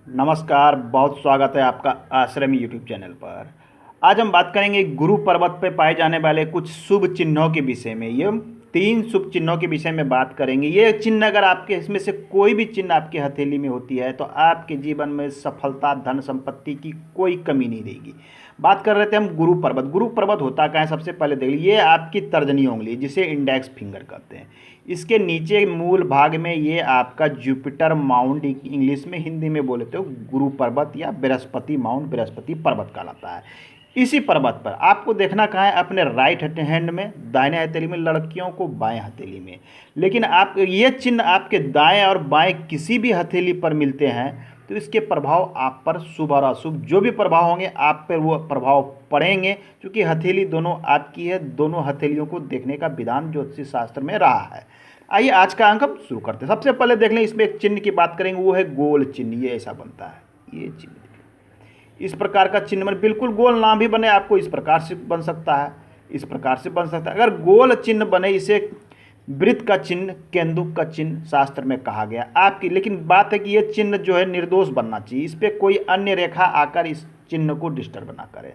नमस्कार, बहुत स्वागत है आपका आश्रम यूट्यूब चैनल पर। आज हम बात करेंगे गुरु पर्वत पर पाए जाने वाले कुछ शुभ चिन्हों के विषय में। ये 3 शुभ चिन्हों के विषय में बात करेंगे। ये चिन्ह अगर आपके इसमें से कोई भी चिन्ह आपके हथेली में होती है तो आपके जीवन में सफलता, धन संपत्ति की कोई कमी नहीं रहेगी। बात कर रहे थे हम गुरु पर्वत। गुरु पर्वत होता क्या है, सबसे पहले देख लीजिए। ये आपकी तर्जनी उंगली जिसे इंडेक्स फिंगर कहते हैं, इसके नीचे मूल भाग में ये आपका जुपिटर माउंट, इंग्लिश में, हिंदी में बोले तो गुरु पर्वत या बृहस्पति माउंट, बृहस्पति पर्वत कहलाता है। इसी पर्वत पर आपको देखना कहाँ है, अपने राइट हैंड में, दाहिने हथेली में, लड़कियों को बाएं हथेली में। लेकिन आप ये चिन्ह आपके दाएं और बाएं किसी भी हथेली पर मिलते हैं तो इसके प्रभाव आप पर शुभ और अशुभ जो भी प्रभाव होंगे आप पर वो प्रभाव पड़ेंगे, क्योंकि हथेली दोनों आपकी है। दोनों हथेलियों को देखने का विधान ज्योतिष शास्त्र में रहा है। आइए आज का अंक हम शुरू करते हैं। सबसे पहले देख लें, इसमें एक चिन्ह की बात करेंगे, वो है गोल चिन्ह। ये ऐसा बनता है, ये चिन्ह इस प्रकार का चिन्ह बने, बिल्कुल गोल ना भी बने, आपको इस प्रकार से बन सकता है, इस प्रकार से बन सकता है। अगर गोल चिन्ह बने, इसे वृत्त का चिन्ह, केंदुक का चिन्ह शास्त्र में कहा गया आपकी। लेकिन बात है कि ये चिन्ह जो है निर्दोष बनना चाहिए, इस पर कोई अन्य रेखा आकर इस चिन्ह को डिस्टर्ब ना करे।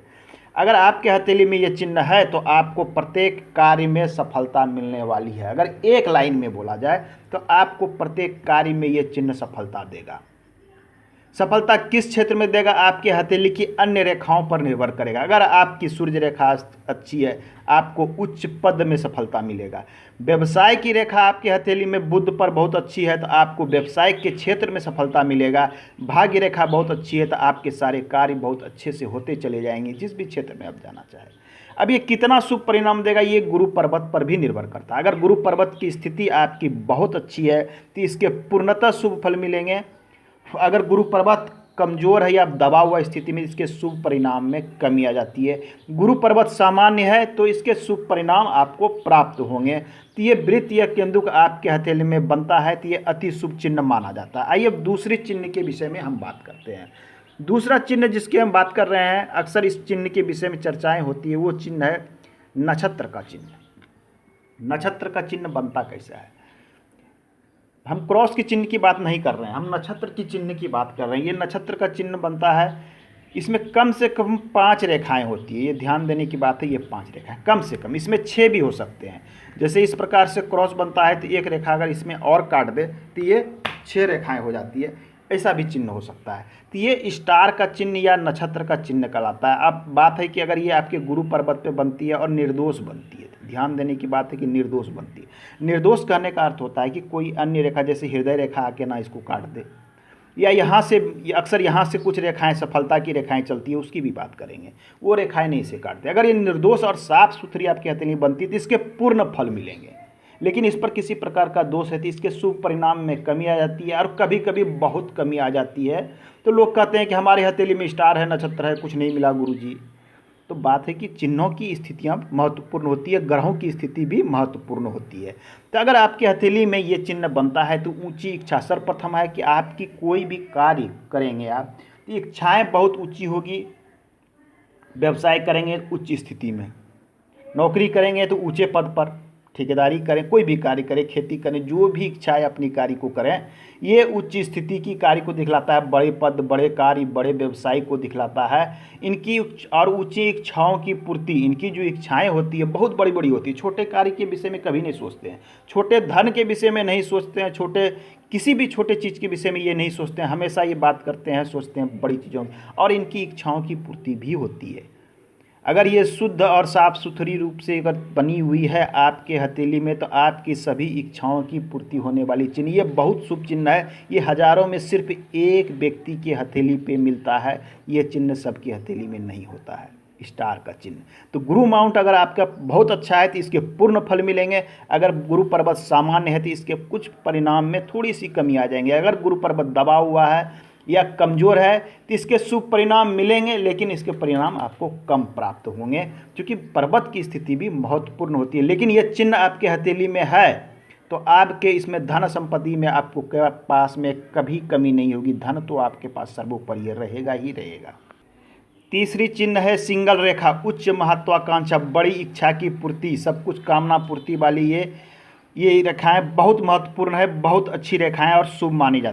अगर आपके हथेली में ये चिन्ह है तो आपको प्रत्येक कार्य में सफलता मिलने वाली है। अगर एक लाइन में बोला जाए तो आपको प्रत्येक कार्य में ये चिन्ह सफलता देगा। सफलता किस क्षेत्र में देगा, आपके हथेली की अन्य रेखाओं पर निर्भर करेगा। अगर आपकी सूर्य रेखा अच्छी है, आपको उच्च पद में सफलता मिलेगा। व्यवसाय की रेखा आपके हथेली में बुध पर बहुत अच्छी है तो आपको व्यवसाय के क्षेत्र में सफलता मिलेगा। भाग्य रेखा बहुत अच्छी है तो आपके सारे कार्य बहुत अच्छे से होते चले जाएंगे, जिस भी क्षेत्र में आप जाना चाहें। अब ये कितना शुभ परिणाम देगा, ये गुरु पर्वत पर भी निर्भर करता है। अगर गुरु पर्वत की स्थिति आपकी बहुत अच्छी है तो इसके पूर्णतः शुभ फल मिलेंगे। अगर गुरु पर्वत कमजोर है या दबा हुआ स्थिति में, इसके शुभ परिणाम में कमी आ जाती है। गुरु पर्वत सामान्य है तो इसके शुभ परिणाम आपको प्राप्त होंगे। तो ये वृत्त या केंदुक आपके हथेली में बनता है तो ये अति शुभ चिन्ह माना जाता है। आइए अब दूसरे चिन्ह के विषय में हम बात करते हैं। दूसरा चिन्ह जिसकी हम बात कर रहे हैं, अक्सर इस चिन्ह के विषय में चर्चाएं होती है, वो चिन्ह है नक्षत्र का चिन्ह। नक्षत्र का चिन्ह बनता कैसा है, हम क्रॉस के चिन्ह की बात नहीं कर रहे हैं, हम नक्षत्र की चिन्ह की बात कर रहे हैं। ये नक्षत्र का चिन्ह बनता है, इसमें कम से कम 5 रेखाएं होती है। ये ध्यान देने की बात है, ये 5 रेखाएं कम से कम, इसमें 6 भी हो सकते हैं। जैसे इस प्रकार से क्रॉस बनता है तो एक रेखा अगर इसमें और काट दे तो ये 6 रेखाएं हो जाती है। ऐसा भी चिन्ह हो सकता है। तो ये स्टार का चिन्ह या नक्षत्र का चिन्ह कहलाता है। अब बात है कि अगर ये आपके गुरु पर्वत पे बनती है और निर्दोष बनती है, तो ध्यान देने की बात है कि निर्दोष बनती है। निर्दोष कहने का अर्थ होता है कि कोई अन्य रेखा जैसे हृदय रेखा आके ना इसको काट दे, या यहाँ से, अक्सर यहाँ से कुछ रेखाएं सफलता की रेखाएं चलती है, उसकी भी बात करेंगे, वो रेखाएं नहीं इसे काटते। अगर ये निर्दोष और साफ सुथरी आपके हथेली बनती तो इसके पूर्ण फल मिलेंगे। लेकिन इस पर किसी प्रकार का दोष है तो इसके शुभ परिणाम में कमी आ जाती है, और कभी कभी बहुत कमी आ जाती है। तो लोग कहते हैं कि हमारे हथेली में स्टार है, नक्षत्र है, कुछ नहीं मिला गुरुजी। तो बात है कि चिन्हों की स्थितियां महत्वपूर्ण होती है, ग्रहों की स्थिति भी महत्वपूर्ण होती है। तो अगर आपके हथेली में ये चिन्ह बनता है तो ऊंची इच्छा, सर्वप्रथम है कि आपकी कोई भी कार्य करेंगे आप तो इच्छाएँ बहुत ऊँची होगी। व्यवसाय करेंगे उच्च स्थिति में, नौकरी करेंगे तो ऊँचे पद पर, ठेकेदारी करें, कोई भी कार्य करें, खेती करें, जो भी इच्छाएं अपनी कार्य को करें, ये उच्च स्थिति की कार्य को दिखलाता है। बड़े पद, बड़े कार्य, बड़े व्यवसाय को दिखलाता है। इनकी और ऊंची इच्छाओं की पूर्ति, इनकी जो इच्छाएं होती है बहुत बड़ी बड़ी होती है। छोटे कार्य के विषय में कभी नहीं सोचते हैं, छोटे धन के विषय में नहीं सोचते हैं, छोटे किसी भी छोटे चीज़ के विषय में ये नहीं सोचते हैं। हमेशा ये बात करते हैं, सोचते हैं बड़ी चीज़ों, और इनकी इच्छाओं की पूर्ति भी होती है। अगर ये शुद्ध और साफ सुथरी रूप से अगर बनी हुई है आपके हथेली में तो आपकी सभी इच्छाओं की पूर्ति होने वाली चिन्ह, ये बहुत शुभ चिन्ह है। ये हजारों में सिर्फ एक व्यक्ति के हथेली पे मिलता है, ये चिन्ह सबकी हथेली में नहीं होता है, स्टार का चिन्ह। तो गुरु माउंट अगर आपका बहुत अच्छा है तो इसके पूर्ण फल मिलेंगे। अगर गुरु पर्वत सामान्य है तो इसके कुछ परिणाम में थोड़ी सी कमी आ जाएंगे। अगर गुरु पर्वत दबा हुआ है या कमज़ोर है तो इसके शुभ परिणाम मिलेंगे, लेकिन इसके परिणाम आपको कम प्राप्त होंगे, क्योंकि पर्वत की स्थिति भी महत्वपूर्ण होती है। लेकिन यह चिन्ह आपके हथेली में है तो आपके इसमें धन संपत्ति में आपको पास में कभी कमी नहीं होगी। धन तो आपके पास सर्वोपरि रहेगा ही रहेगा। तीसरी चिन्ह है सिंगल रेखा, उच्च महत्वाकांक्षा, बड़ी इच्छा की पूर्ति, सब कुछ कामना पूर्ति वाली ये रेखाएं बहुत महत्वपूर्ण है, बहुत अच्छी रेखाएं और शुभ मानी जाती है।